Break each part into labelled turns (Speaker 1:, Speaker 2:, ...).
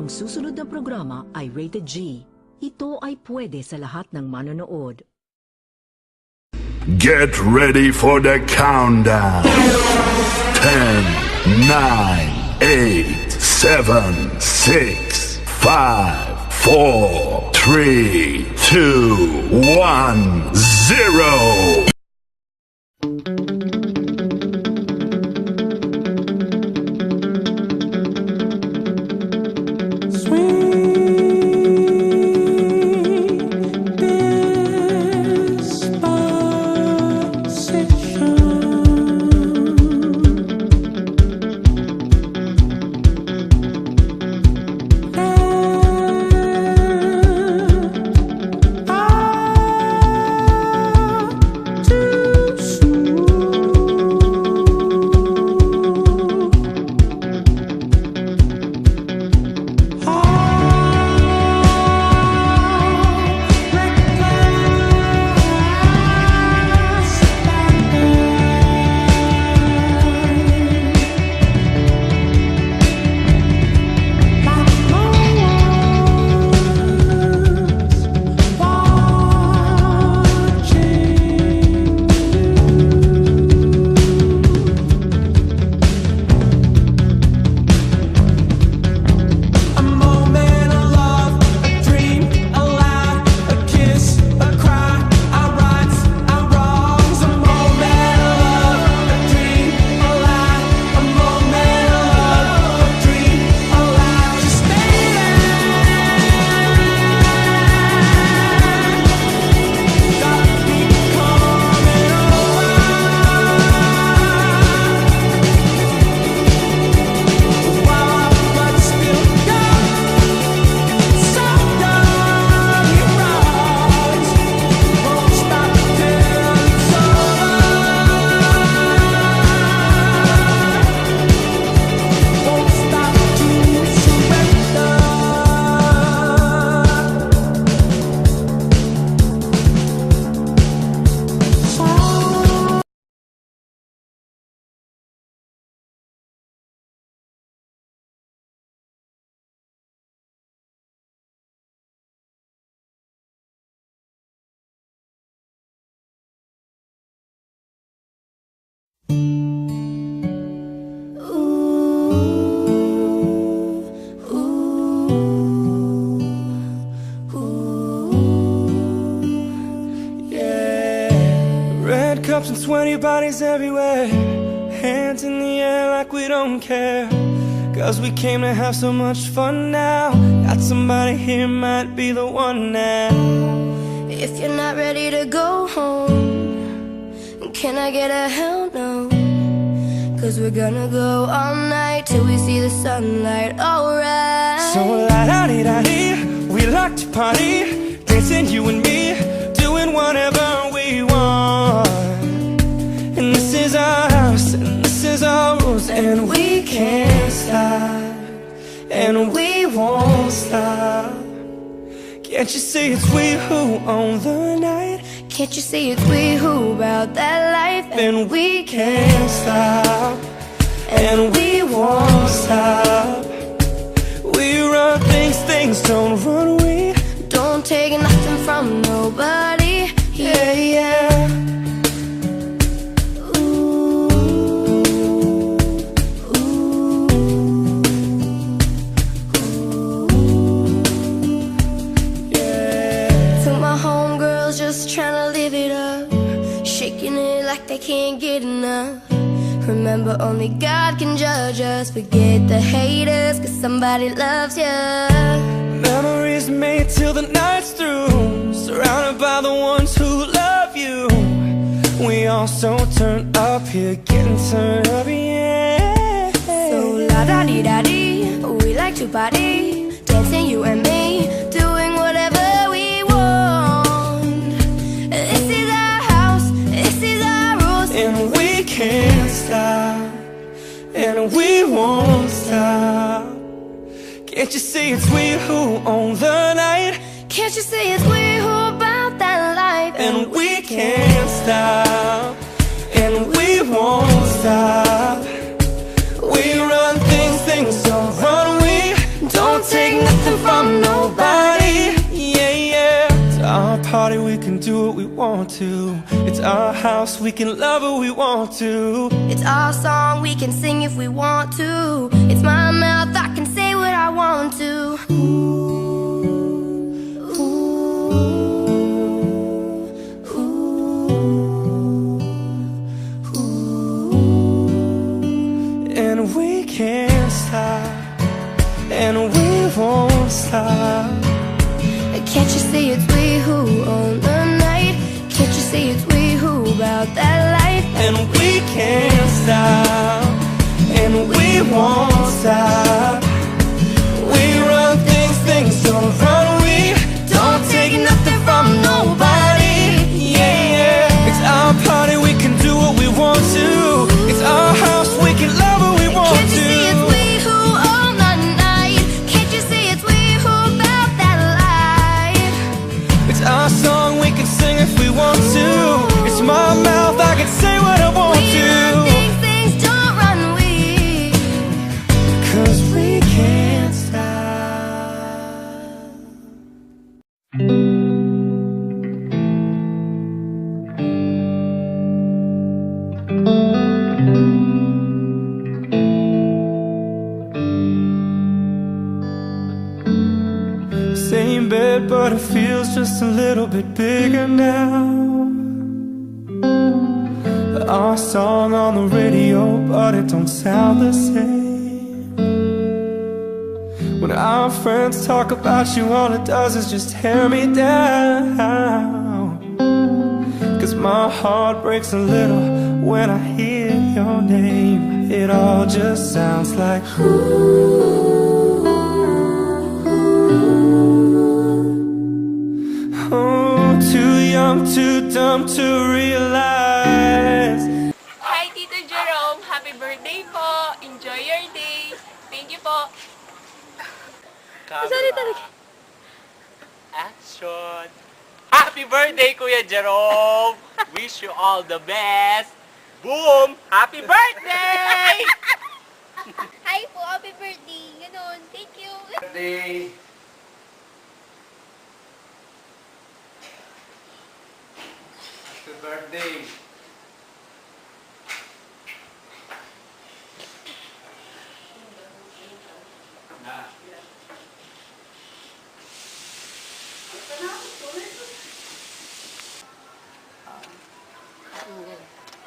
Speaker 1: Ang susunod na programa ay rated G. Ito ay pwede sa lahat ng manonood.
Speaker 2: Get ready for the countdown. 10, 9, 8, 7, 6, 5, 4, 3, 2, 1, 0.
Speaker 3: Cups and 20 bodies everywhere, hands in the air like we don't care. Cause we came to have so much fun now. Got somebody here, might be the one now.
Speaker 4: If you're not ready to go home, can I get a hell no? Cause we're gonna go all night till we see the sunlight, alright.
Speaker 3: So la-da-dee-da-dee, we like to party, dancing you and me, doing whatever we want. And this is our house, and this is our rules, and we can't stop, and we won't stop. Can't you see it's we who own the night?
Speaker 4: Can't you see it's we who about that life?
Speaker 3: And we can't stop, and we won't stop. We run things, things don't run. We
Speaker 4: don't take nothing from nobody.
Speaker 3: Yeah, yeah.
Speaker 4: Tryna live it up, shaking it like they can't get enough. Remember, only God can judge us. Forget the haters, cause somebody loves ya.
Speaker 3: Memories made till the night's through, surrounded by the ones who love you. We all so turned up here, getting turned up, yeah.
Speaker 4: So la-da-dee-da-dee, we like to party, dancing you and me, doing whatever we want. This is our house, this is our rules,
Speaker 3: and we can't stop, and we won't stop. Can't you see it's we who own the night?
Speaker 4: Can't you see it's we who about that life?
Speaker 3: And we can't stop, and we won't stop. We run things, things don't run. We don't take do what we want to. It's our house, we can love who we want to.
Speaker 4: It's our song, we can sing if we want to. It's my mouth, I can say what I want to.
Speaker 3: And we can't stop, and we won't stop.
Speaker 4: Can't you see it's we who own the night? Can't you see it's we who about that life?
Speaker 3: And we can't stop, and we won't stop. We run things, things don't run. We don't take nothing from nobody. Yeah, yeah. It's our party, we can do what we want to. It's our house, we can love who we want
Speaker 4: Can't you
Speaker 3: to.
Speaker 4: see it's we who own the night? Can't you see it's we who about that life?
Speaker 3: It's our song, we can sing if we want to. It's my mouth, I can say what I want
Speaker 4: We run
Speaker 3: to.
Speaker 4: things, things don't run. We
Speaker 3: 'Cause we can't stop. Same bed, but it feels just a little bit bigger now. Our song on the radio, but it don't sound the same. When our friends talk about you, all it does is just tear me down. 'Cause my heart breaks a little when I hear your name. It all just sounds like oh, too young, too dumb to realize.
Speaker 5: Hi, Tito Jerome! Happy birthday po! Enjoy your day! Thank you po!
Speaker 6: Sorry talaga. Action! Happy birthday, Kuya Jerome! Wish you all the best! Boom! Happy birthday!
Speaker 7: Hi po, happy birthday. Ganun, thank you.
Speaker 6: Birthday! Happy birthday!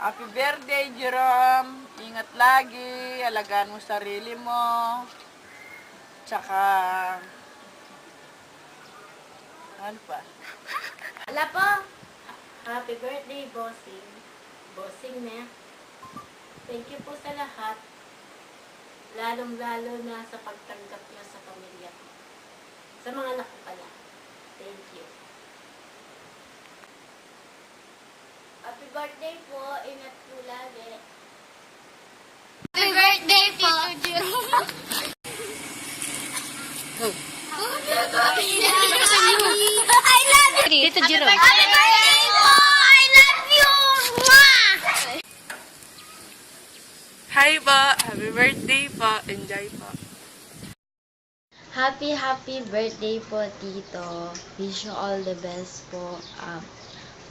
Speaker 5: Happy birthday, Jerome! Ingat lagi, alagaan mo sarili mo. Tsaka... ano pa?
Speaker 7: Ala po, happy birthday, bossing. Bossing na. Thank you po sa lahat. Lalong-lalo na sa pagtanggap niyo sa pamilya ko. Sa mga anak ko pala. Thank you. Happy birthday po. Ingat po lagi. Happy birthday po. I love you. Tito Jiro. Happy birthday po. I love you. Mwah!
Speaker 5: Hi po! Happy birthday po! Enjoy po!
Speaker 8: Happy birthday po, Tito. Wish you all the best po.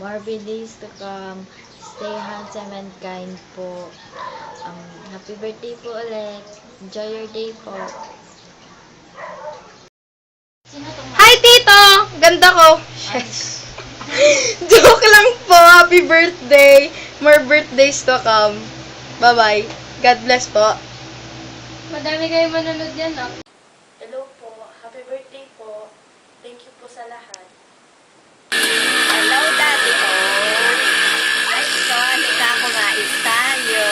Speaker 8: More days to come. Stay handsome and kind po. Happy birthday po ulit. Enjoy your day po.
Speaker 9: Hi, Tito! Ganda ko. Yes. Joke lang po. Happy birthday. More birthdays to come. Bye-bye. God bless po. Madami kayo manonood yan, no?
Speaker 7: Hello po. Happy birthday po. Thank you po sa lahat.
Speaker 10: Hello, Daddy O. Ay, so, halika kumais tayo.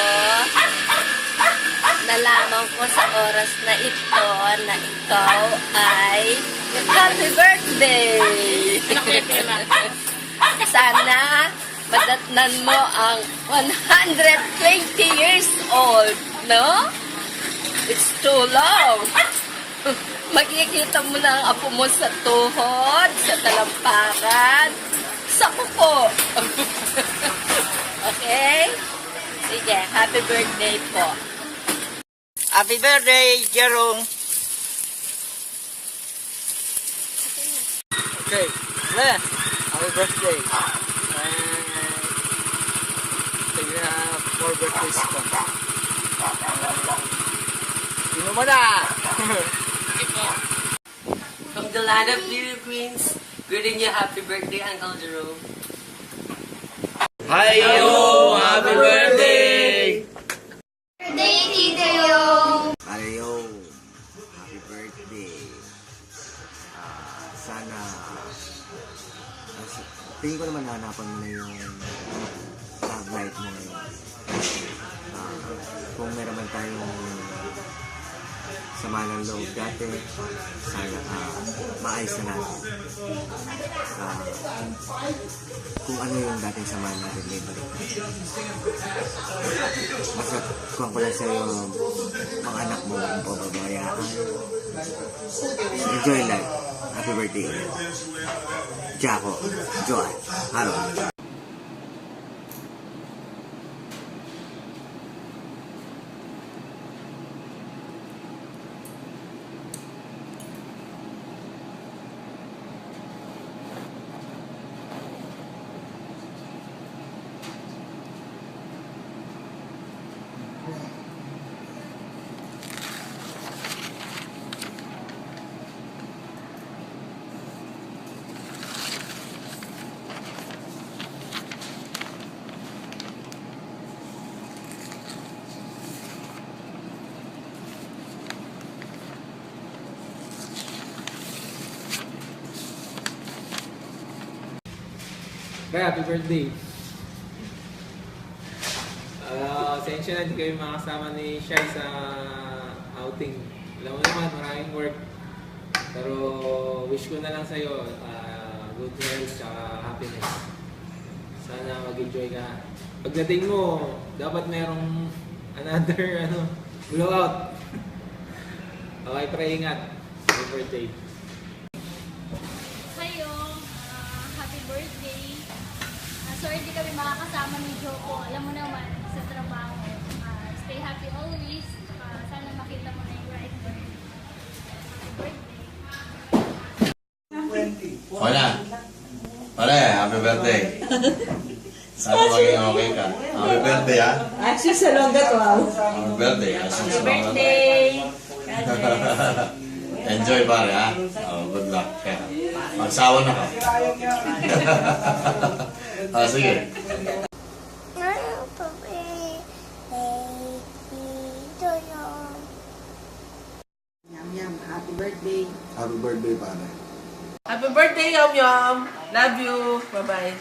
Speaker 10: Nalaman ko sa oras na ito na ikaw ay happy birthday! Sana madatnan mo ang 120 years old, no? It's too long. Makikita mo na ang apo mo sa tuhod, sa talampakan, sa kuko. Okay? Sige, happy birthday po.
Speaker 6: Happy birthday, Jerome! Okay, Happy birthday. And you have more birthdays to come. Sino mo na?
Speaker 10: From the land of Philippines, greeting you happy birthday, Uncle Jerome.
Speaker 6: Hayo! Happy birthday!
Speaker 4: Birthday, Tito Yung!
Speaker 11: Ayo, happy birthday. Sana, tingin ko naman hanapan mo na yung love life mo ngayon. Kung meron man tayong sama ng loob dati, sana maayos na natin. Kung ano yung dating sama natin, may balik na. Basta kuhan ko lang sa'yo, mga anak mo, kung pababayaan. Enjoy life. Happy birthday. Jaco, Joy, Harold.
Speaker 12: Kaya, happy birthday. Sensya na, di kayo makasama ni Shai sa outing. Alam mo naman, maraming work. Pero wish ko na lang sa'yo, good health at happiness. Sana mag-enjoy ka. Pagdating mo, dapat merong another blowout. Okay, pre, ingat. Happy birthday.
Speaker 7: Happy birthday. Sorry di kami makakasama ni Joko. Alam mo naman, sa trabaho. Stay happy always. Sana makita mo na yung right birthday. Happy birthday.
Speaker 13: Hola. Hola, happy birthday. Sana maging okay ka. Happy birthday, ha?
Speaker 14: Actually, sa longgat, wow.
Speaker 13: Happy birthday.
Speaker 14: Happy birthday.
Speaker 13: Enjoy, pare, ha? Good luck. Magsawa na ka. Sige.
Speaker 14: Yum, happy birthday.
Speaker 11: Happy birthday, pare.
Speaker 14: Happy birthday, Yum Yum. Love you. Bye-bye.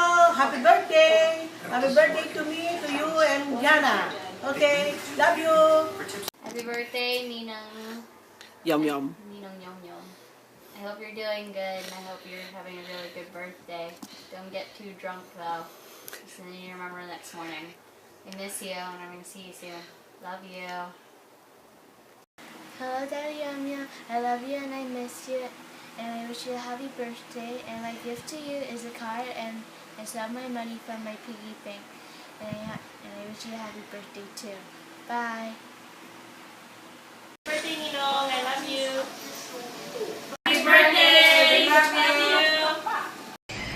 Speaker 14: Oh, happy birthday. Happy birthday to me, to you, and Jana. Okay, love you.
Speaker 7: Happy birthday, Ninang.
Speaker 14: Yum Yum.
Speaker 7: Ninang Yum Yum. I hope you're doing good, and I hope you're having a really good birthday. Don't get too drunk, though, so then you remember next morning. I miss you, and I'm going to see you soon. Love you.
Speaker 4: Hello, Daddy Yum Yum. I love you and I miss you. And I wish you a happy birthday. And my gift to you is a card and some of my money from my piggy bank. And I wish you a happy birthday too. Bye.
Speaker 7: Happy birthday, Ninong. I love you. Happy birthday. Love you.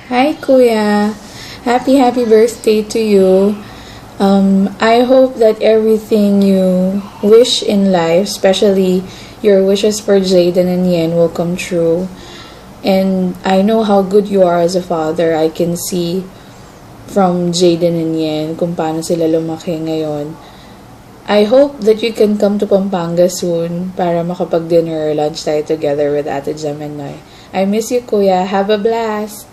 Speaker 15: Hi, Kuya. Happy birthday to you. I hope that everything you wish in life, especially your wishes for Jaden and Yen, will come true. And I know how good you are as a father. I can see from Jaden and Yen kung paano sila lumaki ngayon. I hope that you can come to Pampanga soon para makapag-dinner or lunch tayo together with Ate Jem and Noy. I miss you, Kuya. Have a blast!